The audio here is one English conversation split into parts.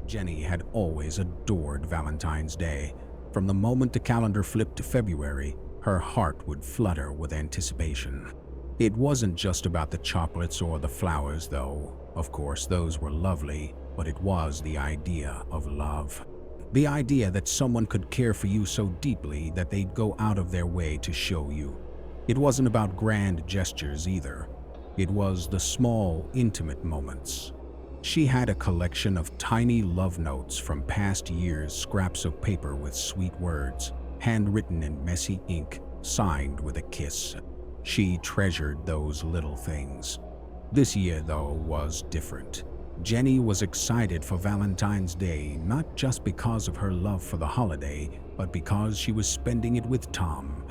Jenny had always adored Valentine's Day. From the moment the calendar flipped to February, her heart would flutter with anticipation. It wasn't just about the chocolates or the flowers, though. Of course, those were lovely, but it was the idea of love. The idea that someone could care for you so deeply that they'd go out of their way to show you. It wasn't about grand gestures either. It was the small, intimate moments. She had a collection of tiny love notes from past years, scraps of paper with sweet words, handwritten in messy ink, signed with a kiss. She treasured those little things. This year, though, was different. Jenny was excited for Valentine's Day, not just because of her love for the holiday, but because she was spending it with Tom.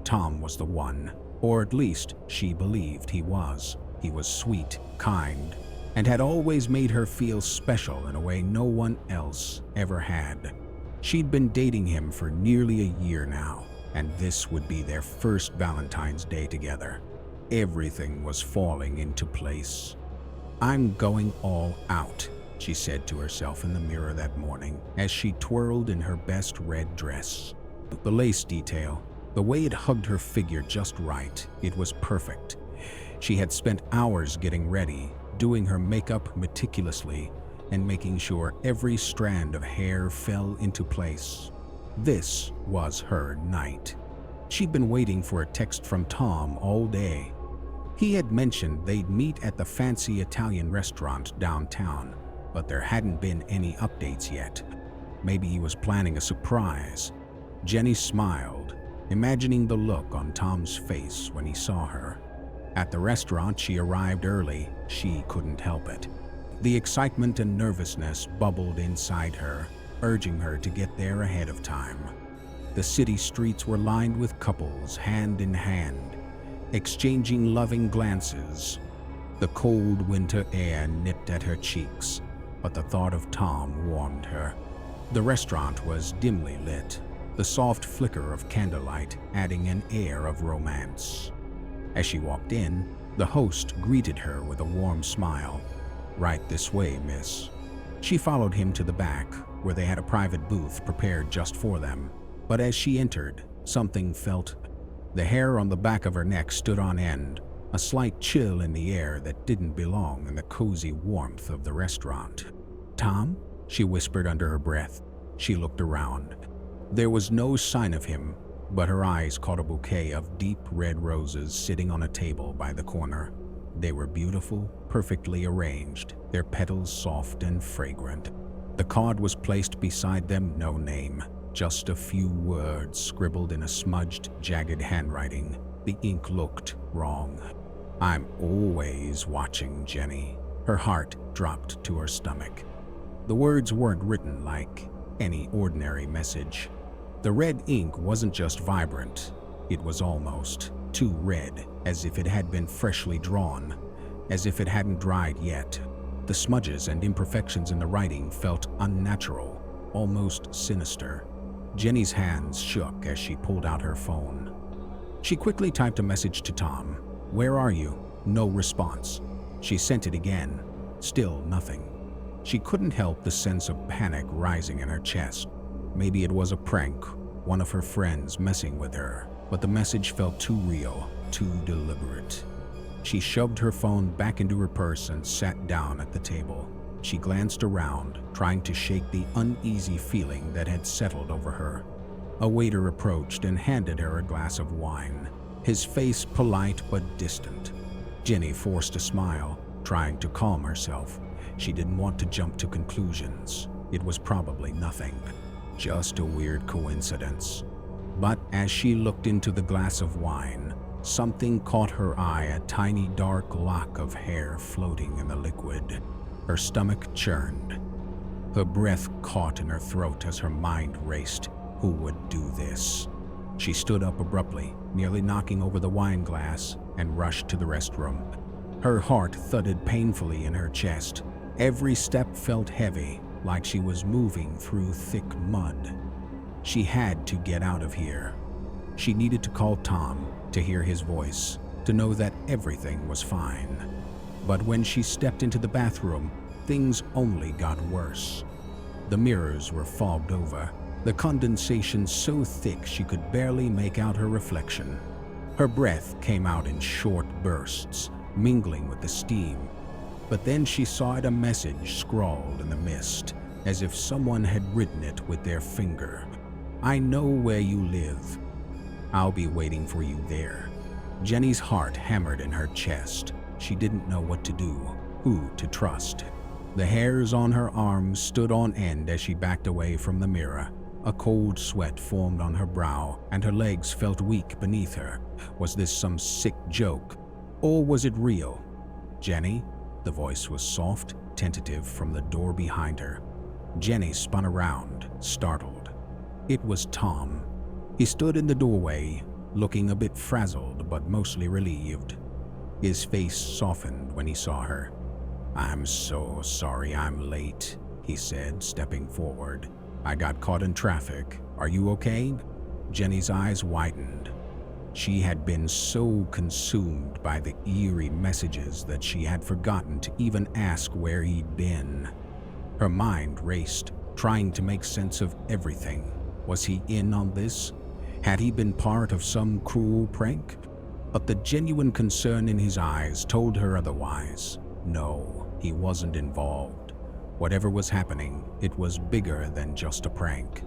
Tom was the one, or at least she believed he was. He was sweet, kind, and had always made her feel special in a way no one else ever had. She'd been dating him for nearly a year now, and this would be their first Valentine's Day together. Everything was falling into place. "I'm going all out," she said to herself in the mirror that morning as she twirled in her best red dress. The lace detail, the way it hugged her figure just right, it was perfect. She had spent hours getting ready, doing her makeup meticulously, and making sure every strand of hair fell into place. This was her night. She'd been waiting for a text from Tom all day. He had mentioned they'd meet at the fancy Italian restaurant downtown, but there hadn't been any updates yet. Maybe he was planning a surprise. Jenny smiled, imagining the look on Tom's face when he saw her. At the restaurant, she arrived early. She couldn't help it. The excitement and nervousness bubbled inside her, urging her to get there ahead of time. The city streets were lined with couples, hand in hand, exchanging loving glances. The cold winter air nipped at her cheeks, but the thought of Tom warmed her. The restaurant was dimly lit, the soft flicker of candlelight adding an air of romance. As she walked in, the host greeted her with a warm smile. "Right this way, miss." She followed him to the back, where they had a private booth prepared just for them. But as she entered, something felt. The hair on the back of her neck stood on end, a slight chill in the air that didn't belong in the cozy warmth of the restaurant. "Tom?" she whispered under her breath. She looked around. There was no sign of him, but her eyes caught a bouquet of deep red roses sitting on a table by the corner. They were beautiful, perfectly arranged, their petals soft and fragrant. The card was placed beside them, no name, just a few words scribbled in a smudged, jagged handwriting. The ink looked wrong. "I'm always watching, Jenny." Her heart dropped to her stomach. The words weren't written like any ordinary message. The red ink wasn't just vibrant, it was almost too red, as if it had been freshly drawn, as if it hadn't dried yet. The smudges and imperfections in the writing felt unnatural, almost sinister. Jenny's hands shook as she pulled out her phone. She quickly typed a message to Tom. "Where are you?" No response. She sent it again. Still nothing. She couldn't help the sense of panic rising in her chest. Maybe it was a prank, one of her friends messing with her, but the message felt too real, too deliberate. She shoved her phone back into her purse and sat down at the table. She glanced around, trying to shake the uneasy feeling that had settled over her. A waiter approached and handed her a glass of wine, his face polite but distant. Jenny forced a smile, trying to calm herself. She didn't want to jump to conclusions. It was probably nothing. Just a weird coincidence. But as she looked into the glass of wine, something caught her eye, a tiny dark lock of hair floating in the liquid. Her stomach churned. Her breath caught in her throat as her mind raced. Who would do this? She stood up abruptly, nearly knocking over the wine glass, and rushed to the restroom. Her heart thudded painfully in her chest. Every step felt heavy, like she was moving through thick mud. She had to get out of here. She needed to call Tom, to hear his voice, to know that everything was fine. But when she stepped into the bathroom, things only got worse. The mirrors were fogged over, the condensation so thick she could barely make out her reflection. Her breath came out in short bursts, mingling with the steam. But then she saw a message scrawled in the mist, as if someone had written it with their finger. "I know where you live. I'll be waiting for you there." Jenny's heart hammered in her chest. She didn't know what to do, who to trust. The hairs on her arms stood on end as she backed away from the mirror. A cold sweat formed on her brow, and her legs felt weak beneath her. Was this some sick joke, or was it real? "Jenny?" The voice was soft, tentative from the door behind her. Jenny spun around, startled. It was Tom. He stood in the doorway, looking a bit frazzled but mostly relieved. His face softened when he saw her. "I'm so sorry I'm late," he said, stepping forward. "I got caught in traffic. Are you okay?" Jenny's eyes widened. She had been so consumed by the eerie messages that she had forgotten to even ask where he'd been. Her mind raced, trying to make sense of everything. Was he in on this? Had he been part of some cruel prank? But the genuine concern in his eyes told her otherwise. No, he wasn't involved. Whatever was happening, it was bigger than just a prank.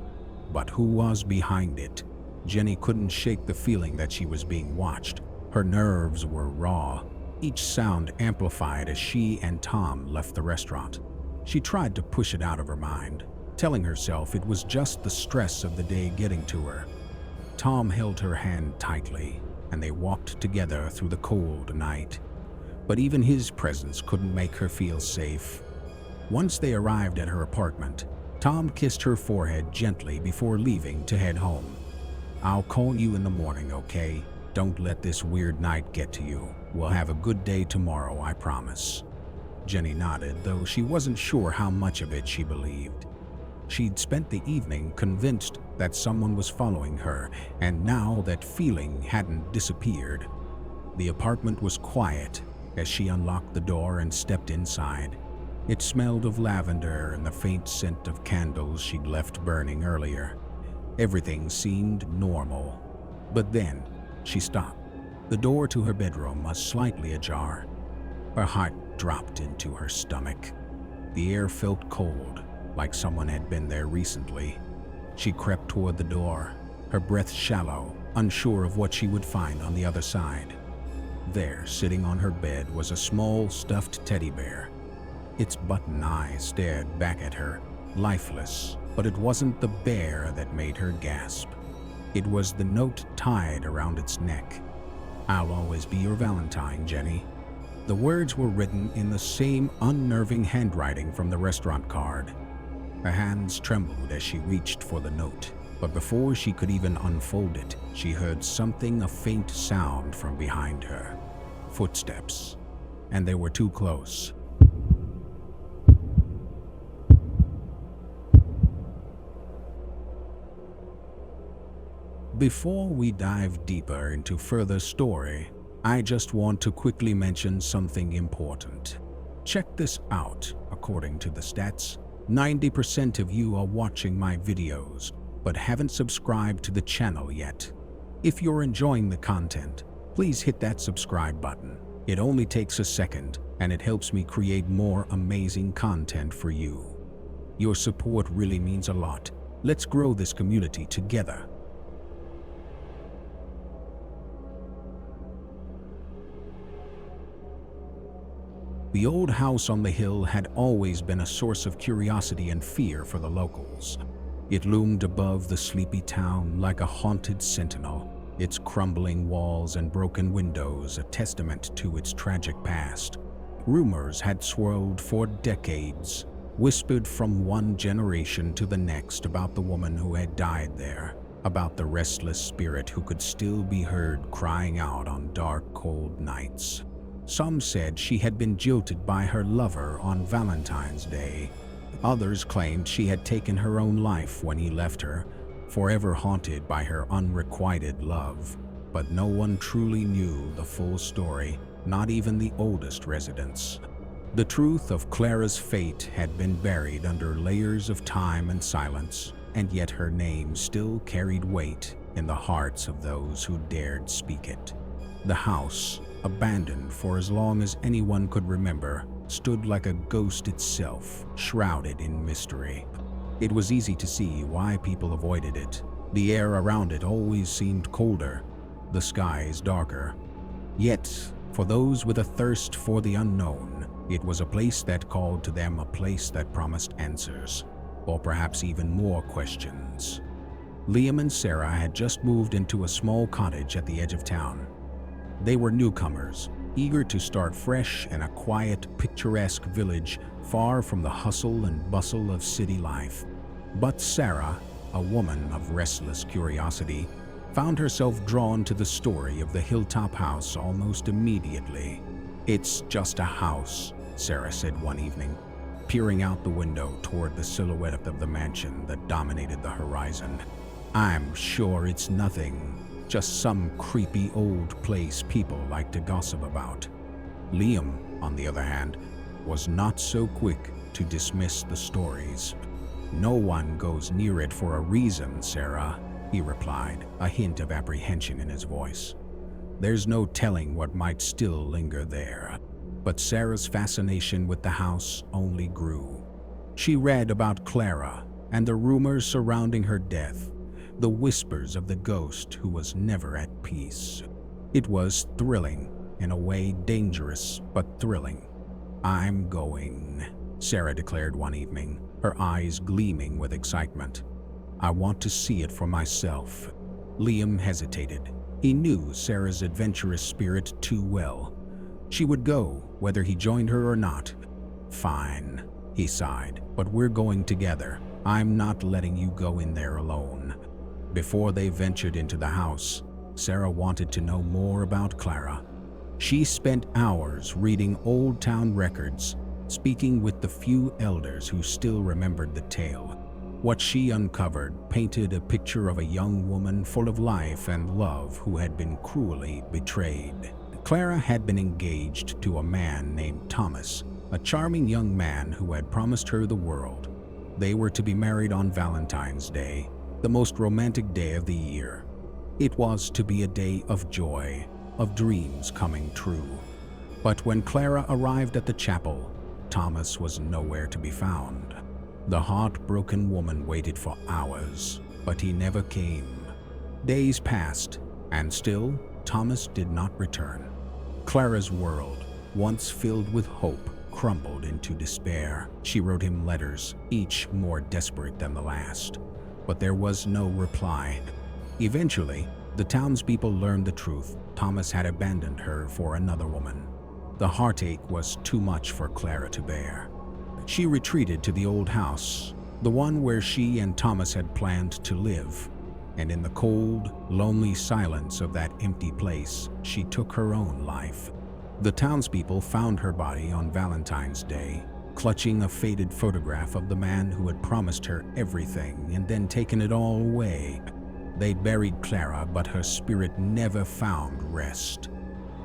But who was behind it? Jenny couldn't shake the feeling that she was being watched. Her nerves were raw, each sound amplified as she and Tom left the restaurant. She tried to push it out of her mind, telling herself it was just the stress of the day getting to her. Tom held her hand tightly, and they walked together through the cold night. But even his presence couldn't make her feel safe. Once they arrived at her apartment, Tom kissed her forehead gently before leaving to head home. "I'll call you in the morning, okay? Don't let this weird night get to you. We'll have a good day tomorrow, I promise." Jenny nodded, though she wasn't sure how much of it she believed. She'd spent the evening convinced that someone was following her, and now that feeling hadn't disappeared. The apartment was quiet as she unlocked the door and stepped inside. It smelled of lavender and the faint scent of candles she'd left burning earlier. Everything seemed normal. But then, she stopped. The door to her bedroom was slightly ajar. Her heart dropped into her stomach. The air felt cold, like someone had been there recently. She crept toward the door, her breath shallow, unsure of what she would find on the other side. There, sitting on her bed, was a small stuffed teddy bear. Its button eyes stared back at her, lifeless, but it wasn't the bear that made her gasp. It was the note tied around its neck. "I'll always be your Valentine, Jenny." The words were written in the same unnerving handwriting from the restaurant card. Her hands trembled as she reached for the note, but before she could even unfold it, she heard something, a faint sound from behind her. Footsteps. And they were too close. Before we dive deeper into further story, I just want to quickly mention something important. Check this out. According to the stats, 90% of you are watching my videos, but haven't subscribed to the channel yet. If you're enjoying the content, please hit that subscribe button. It only takes a second, and it helps me create more amazing content for you. Your support really means a lot. Let's grow this community together. The old house on the hill had always been a source of curiosity and fear for the locals. It loomed above the sleepy town like a haunted sentinel, its crumbling walls and broken windows a testament to its tragic past. Rumors had swirled for decades, whispered from one generation to the next about the woman who had died there, about the restless spirit who could still be heard crying out on dark, cold nights. Some said she had been jilted by her lover on Valentine's Day. Others claimed she had taken her own life when he left her, forever haunted by her unrequited love. But no one truly knew the full story, not even the oldest residents. The truth of Clara's fate had been buried under layers of time and silence, and yet her name still carried weight in the hearts of those who dared speak it. The house, abandoned for as long as anyone could remember, stood like a ghost itself, shrouded in mystery. It was easy to see why people avoided it. The air around it always seemed colder, the skies darker. Yet, for those with a thirst for the unknown, it was a place that called to them, a place that promised answers, or perhaps even more questions. Liam and Sarah had just moved into a small cottage at the edge of town. They were newcomers, eager to start fresh in a quiet, picturesque village far from the hustle and bustle of city life. But Sarah, a woman of restless curiosity, found herself drawn to the story of the hilltop house almost immediately. "It's just a house," Sarah said one evening, peering out the window toward the silhouette of the mansion that dominated the horizon. "I'm sure it's nothing, just some creepy old place people like to gossip about." Liam, on the other hand, was not so quick to dismiss the stories. "No one goes near it for a reason, Sarah," he replied, a hint of apprehension in his voice. "There's no telling what might still linger there." But Sarah's fascination with the house only grew. She read about Clara and the rumors surrounding her death, the whispers of the ghost who was never at peace. It was thrilling, in a way dangerous but thrilling. "I'm going," Sarah declared one evening, her eyes gleaming with excitement. "I want to see it for myself." Liam hesitated. He knew Sarah's adventurous spirit too well. She would go, whether he joined her or not. "Fine," he sighed, "but we're going together. I'm not letting you go in there alone." Before they ventured into the house, Sarah wanted to know more about Clara. She spent hours reading old town records, speaking with the few elders who still remembered the tale. What she uncovered painted a picture of a young woman full of life and love who had been cruelly betrayed. Clara had been engaged to a man named Thomas, a charming young man who had promised her the world. They were to be married on Valentine's Day, the most romantic day of the year. It was to be a day of joy, of dreams coming true. But when Clara arrived at the chapel, Thomas was nowhere to be found. The heartbroken woman waited for hours, but he never came. Days passed, and still Thomas did not return. Clara's world, once filled with hope, crumbled into despair. She wrote him letters, each more desperate than the last, but there was no reply. Eventually, the townspeople learned the truth. Thomas had abandoned her for another woman. The heartache was too much for Clara to bear. She retreated to the old house, the one where she and Thomas had planned to live. And in the cold, lonely silence of that empty place, she took her own life. The townspeople found her body on Valentine's Day, clutching a faded photograph of the man who had promised her everything and then taken it all away. They buried Clara, but her spirit never found rest.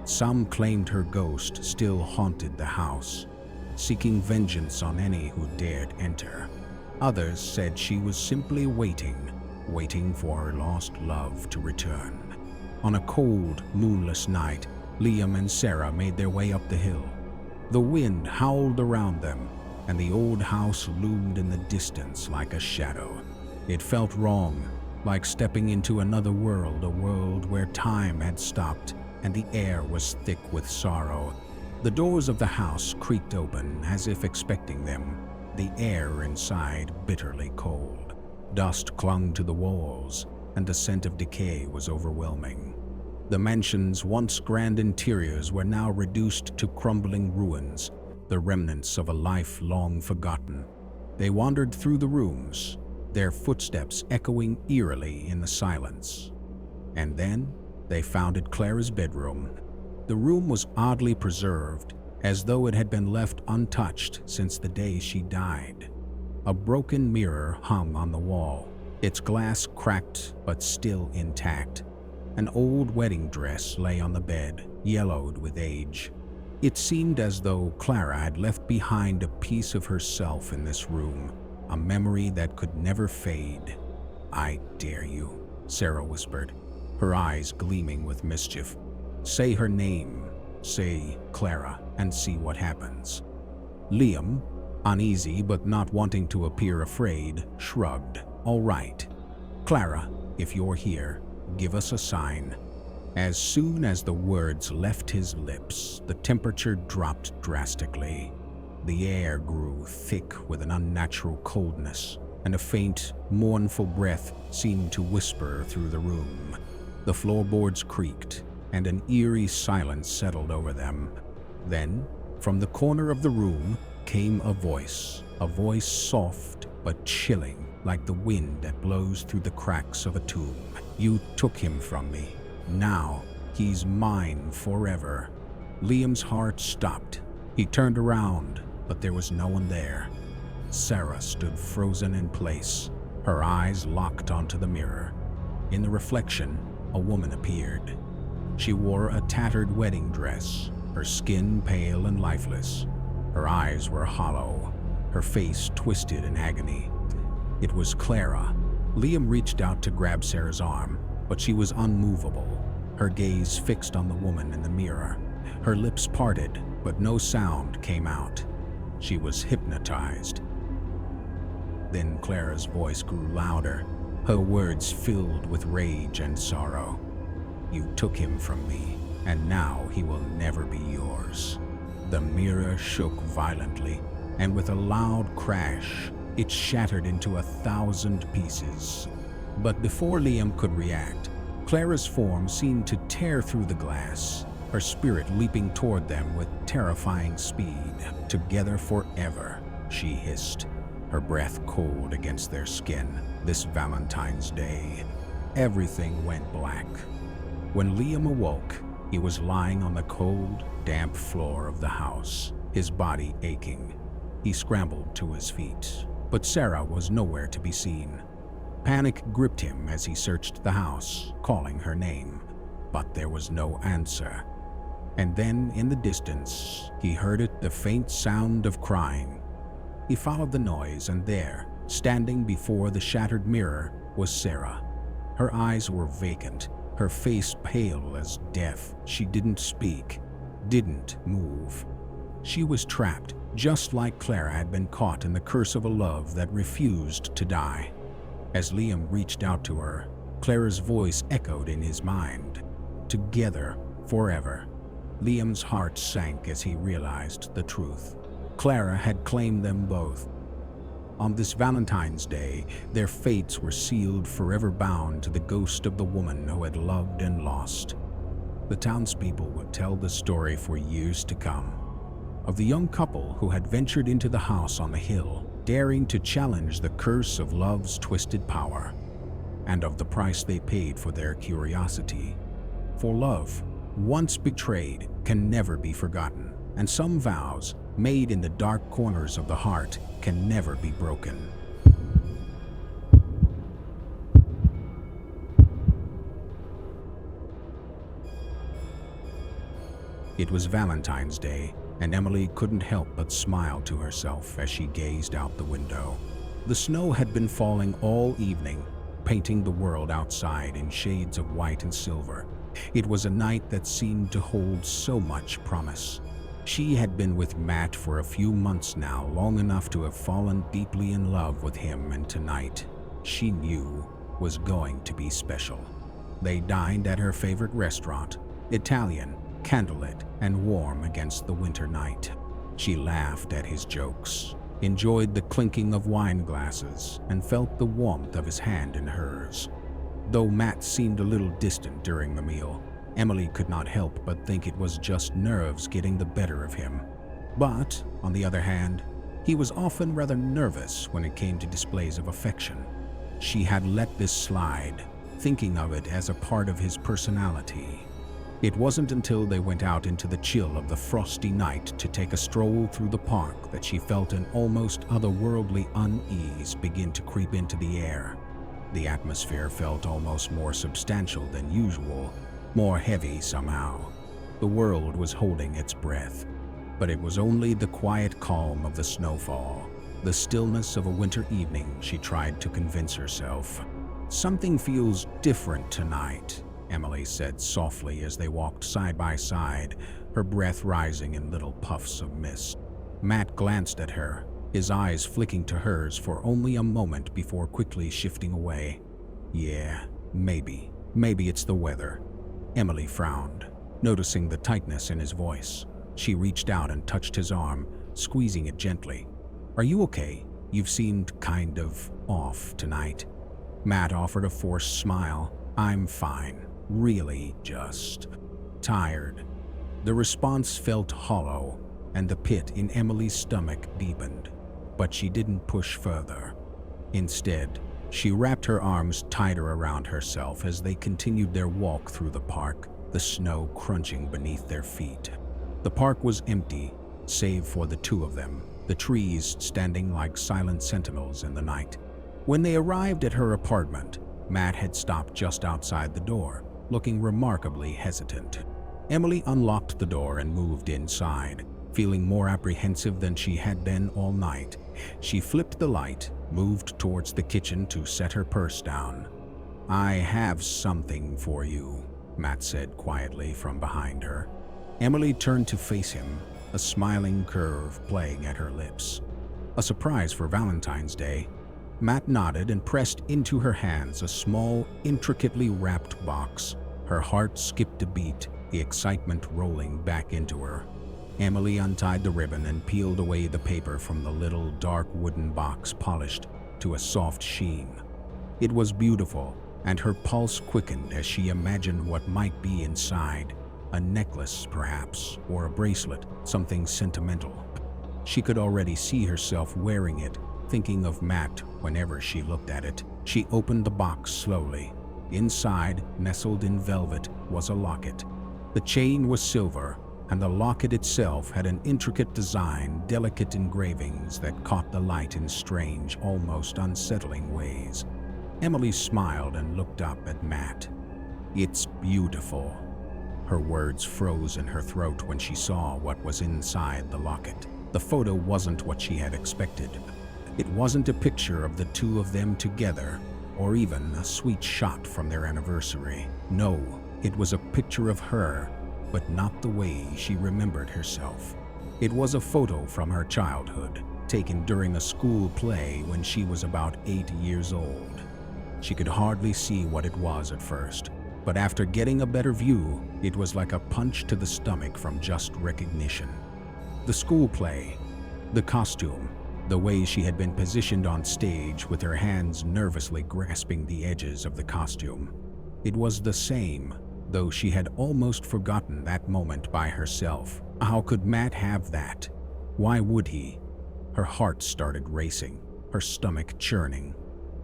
Some claimed her ghost still haunted the house, seeking vengeance on any who dared enter. Others said she was simply waiting for her lost love to return. On a cold, moonless night, Liam and Sarah made their way up the hill. The wind howled around them, and the old house loomed in the distance like a shadow. It felt wrong, like stepping into another world, a world where time had stopped and the air was thick with sorrow. The doors of the house creaked open as if expecting them, the air inside bitterly cold. Dust clung to the walls, and the scent of decay was overwhelming. The mansion's once grand interiors were now reduced to crumbling ruins, the remnants of a life long forgotten. They wandered through the rooms, their footsteps echoing eerily in the silence. And then they found Clara's bedroom. The room was oddly preserved, as though it had been left untouched since the day she died. A broken mirror hung on the wall, its glass cracked but still intact. An old wedding dress lay on the bed, yellowed with age. It seemed as though Clara had left behind a piece of herself in this room, a memory that could never fade. "I dare you," Sarah whispered, her eyes gleaming with mischief. "Say her name. Say Clara, and see what happens." Liam, uneasy but not wanting to appear afraid, shrugged. "All right. Clara, if you're here, give us a sign." As soon as the words left his lips, the temperature dropped drastically. The air grew thick with an unnatural coldness, and a faint, mournful breath seemed to whisper through the room. The floorboards creaked, and an eerie silence settled over them. Then, from the corner of the room, came a voice soft but chilling, like the wind that blows through the cracks of a tomb. "You took him from me. Now, he's mine forever." Liam's heart stopped. He turned around, but there was no one there. Sarah stood frozen in place, her eyes locked onto the mirror. In the reflection, a woman appeared. She wore a tattered wedding dress, her skin pale and lifeless. Her eyes were hollow, her face twisted in agony. It was Clara. Liam reached out to grab Sarah's arm, but she was unmovable, her gaze fixed on the woman in the mirror. Her lips parted, but no sound came out. She was hypnotized. Then Clara's voice grew louder, her words filled with rage and sorrow. "You took him from me, and now he will never be yours." The mirror shook violently, and with a loud crash, it shattered into 1,000 pieces. But before Liam could react, Clara's form seemed to tear through the glass, her spirit leaping toward them with terrifying speed. "Together forever," she hissed, her breath cold against their skin. This Valentine's Day, everything went black. When Liam awoke, he was lying on the cold, damp floor of the house, his body aching. He scrambled to his feet, but Sarah was nowhere to be seen. Panic gripped him as he searched the house, calling her name, but there was no answer. And then, in the distance, he heard it, the faint sound of crying. He followed the noise, and there, standing before the shattered mirror, was Sarah. Her eyes were vacant, her face pale as death. She didn't speak, didn't move. She was trapped, just like Clara had been caught in the curse of a love that refused to die. As Liam reached out to her, Clara's voice echoed in his mind. "Together, forever." Liam's heart sank as he realized the truth. Clara had claimed them both. On this Valentine's Day, their fates were sealed, forever bound to the ghost of the woman who had loved and lost. The townspeople would tell the story for years to come, of the young couple who had ventured into the house on the hill, daring to challenge the curse of love's twisted power, and of the price they paid for their curiosity. For love, once betrayed, can never be forgotten, and some vows, made in the dark corners of the heart, can never be broken. It was Valentine's Day, and Emily couldn't help but smile to herself as she gazed out the window. The snow had been falling all evening, painting the world outside in shades of white and silver. It was a night that seemed to hold so much promise. She had been with Matt for a few months now, long enough to have fallen deeply in love with him, and tonight, she knew, was going to be special. They dined at her favorite restaurant, Italian, candlelit and warm against the winter night. She laughed at his jokes, enjoyed the clinking of wine glasses, and felt the warmth of his hand in hers. Though Matt seemed a little distant during the meal, Emily could not help but think it was just nerves getting the better of him. But, on the other hand, he was often rather nervous when it came to displays of affection. She had let this slide, thinking of it as a part of his personality. It wasn't until they went out into the chill of the frosty night to take a stroll through the park that she felt an almost otherworldly unease begin to creep into the air. The atmosphere felt almost more substantial than usual, more heavy somehow. The world was holding its breath, but it was only the quiet calm of the snowfall, the stillness of a winter evening, she tried to convince herself. "Something feels different tonight," Emily said softly as they walked side by side, her breath rising in little puffs of mist. Matt glanced at her, his eyes flicking to hers for only a moment before quickly shifting away. "Yeah, maybe it's the weather." Emily frowned, noticing the tightness in his voice. She reached out and touched his arm, squeezing it gently. "Are you okay? You've seemed kind of off tonight." Matt offered a forced smile. "I'm fine. Really just tired." The response felt hollow, and the pit in Emily's stomach deepened, but she didn't push further. Instead, she wrapped her arms tighter around herself as they continued their walk through the park, the snow crunching beneath their feet. The park was empty, save for the two of them, the trees standing like silent sentinels in the night. When they arrived at her apartment, Matt had stopped just outside the door, looking remarkably hesitant. Emily unlocked the door and moved inside, feeling more apprehensive than she had been all night. She flipped the light, moved towards the kitchen to set her purse down. "I have something for you," Matt said quietly from behind her. Emily turned to face him, a smiling curve playing at her lips. "A surprise for Valentine's Day." Matt nodded and pressed into her hands a small, intricately wrapped box. Her heart skipped a beat, the excitement rolling back into her. Emily untied the ribbon and peeled away the paper from the little dark wooden box, polished to a soft sheen. It was beautiful, and her pulse quickened as she imagined what might be inside. A necklace, perhaps, or a bracelet, something sentimental. She could already see herself wearing it, thinking of Matt whenever she looked at it. She opened the box slowly. Inside, nestled in velvet, was a locket. The chain was silver, and the locket itself had an intricate design, delicate engravings that caught the light in strange, almost unsettling ways. Emily smiled and looked up at Matt. "It's beautiful." Her words froze in her throat when she saw what was inside the locket. The photo wasn't what she had expected. It wasn't a picture of the two of them together, or even a sweet shot from their anniversary. No, it was a picture of her, but not the way she remembered herself. It was a photo from her childhood, taken during a school play when she was about 8 years old. She could hardly see what it was at first, but after getting a better view, it was like a punch to the stomach from just recognition. The school play, the costume, the way she had been positioned on stage with her hands nervously grasping the edges of the costume. It was the same, though she had almost forgotten that moment by herself. How could Matt have that? Why would he? Her heart started racing, her stomach churning.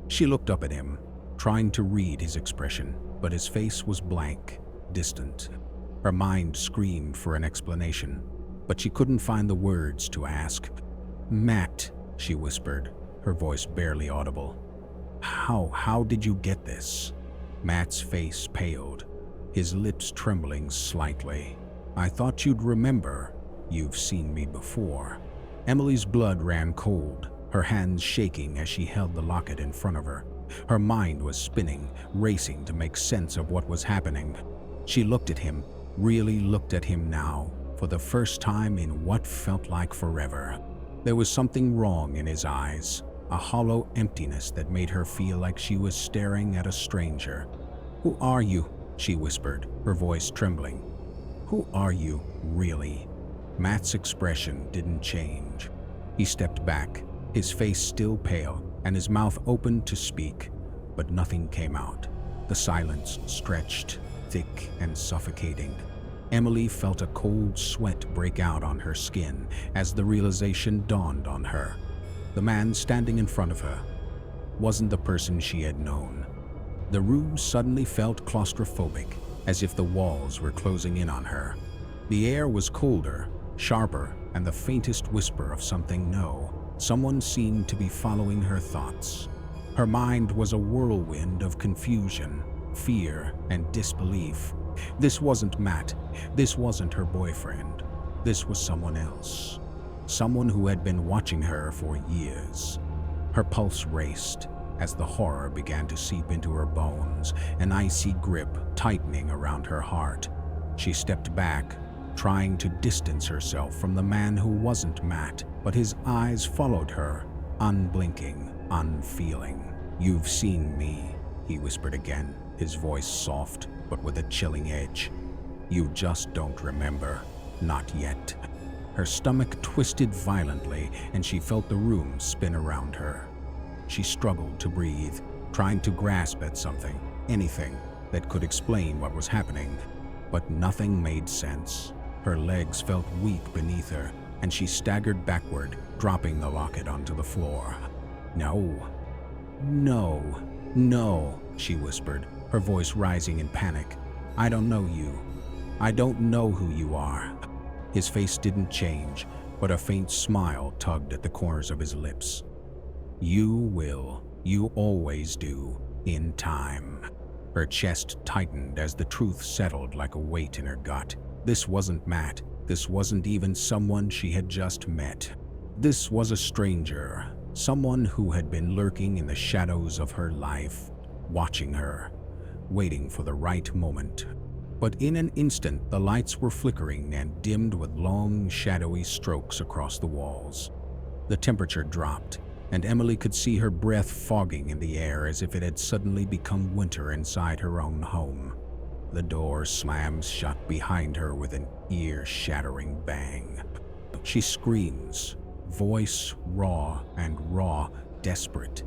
She looked up at him, trying to read his expression, but his face was blank, distant. Her mind screamed for an explanation, but she couldn't find the words to ask. "Matt," she whispered, her voice barely audible. How did you get this?" Matt's face paled, his lips trembling slightly. "I thought you'd remember. You've seen me before." Emily's blood ran cold, her hands shaking as she held the locket in front of her. Her mind was spinning, racing to make sense of what was happening. She looked at him, really looked at him now, for the first time in what felt like forever. There was something wrong in his eyes, a hollow emptiness that made her feel like she was staring at a stranger. "Who are you?" she whispered, her voice trembling. "Who are you, really?" Matt's expression didn't change. He stepped back, his face still pale, and his mouth opened to speak, but nothing came out. The silence stretched, thick and suffocating. Emily felt a cold sweat break out on her skin as the realization dawned on her. The man standing in front of her wasn't the person she had known. The room suddenly felt claustrophobic, as if the walls were closing in on her. The air was colder, sharper, and the faintest whisper of something new. Someone seemed to be following her thoughts. Her mind was a whirlwind of confusion, fear, and disbelief. This wasn't Matt. This wasn't her boyfriend. This was someone else. Someone who had been watching her for years. Her pulse raced as the horror began to seep into her bones, an icy grip tightening around her heart. She stepped back, trying to distance herself from the man who wasn't Matt, but his eyes followed her, unblinking, unfeeling. "You've seen me," he whispered again, his voice soft but with a chilling edge. "You just don't remember. Not yet." Her stomach twisted violently, and she felt the room spin around her. She struggled to breathe, trying to grasp at something, anything that could explain what was happening. But nothing made sense. Her legs felt weak beneath her, and she staggered backward, dropping the locket onto the floor. "No, no, no," she whispered, her voice rising in panic. "I don't know you. I don't know who you are." His face didn't change, but a faint smile tugged at the corners of his lips. "You will. You always do. In time." Her chest tightened as the truth settled like a weight in her gut. This wasn't Matt. This wasn't even someone she had just met. This was a stranger, someone who had been lurking in the shadows of her life, watching her, waiting for the right moment. But in an instant, the lights were flickering and dimmed with long, shadowy strokes across the walls. The temperature dropped, and Emily could see her breath fogging in the air as if it had suddenly become winter inside her own home. The door slams shut behind her with an ear-shattering bang. She screams, voice raw, desperate.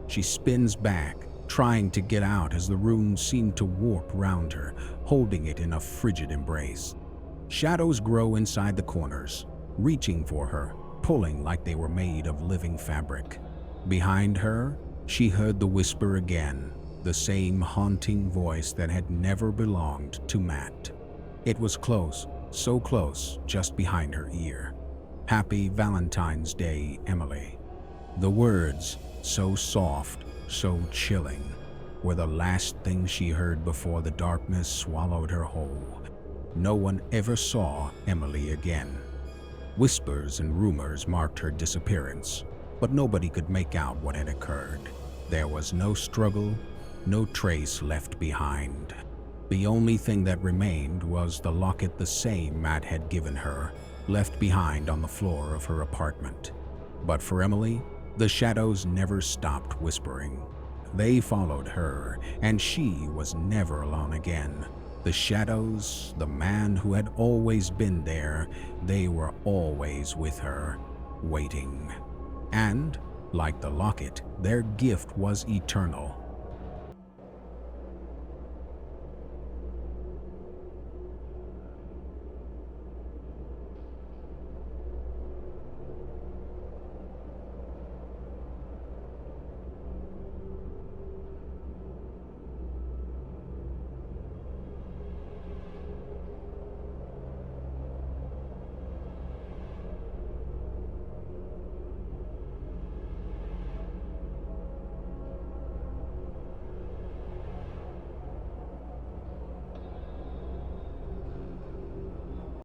She spins back, trying to get out as the room seemed to warp round her, holding it in a frigid embrace. Shadows grow inside the corners, reaching for her, pulling like they were made of living fabric. Behind her, she heard the whisper again, the same haunting voice that had never belonged to Matt. It was close, so close, just behind her ear. "Happy Valentine's Day, Emily." The words, so soft, so chilling, were the last thing she heard before the darkness swallowed her whole. No one ever saw Emily again. Whispers and rumors marked her disappearance, but nobody could make out what had occurred. There was no struggle, no trace left behind. The only thing that remained was the locket the same Matt had given her, left behind on the floor of her apartment. But for Emily, the shadows never stopped whispering. They followed her, and she was never alone again. The shadows, the man who had always been there, they were always with her, waiting. And, like the locket, their gift was eternal.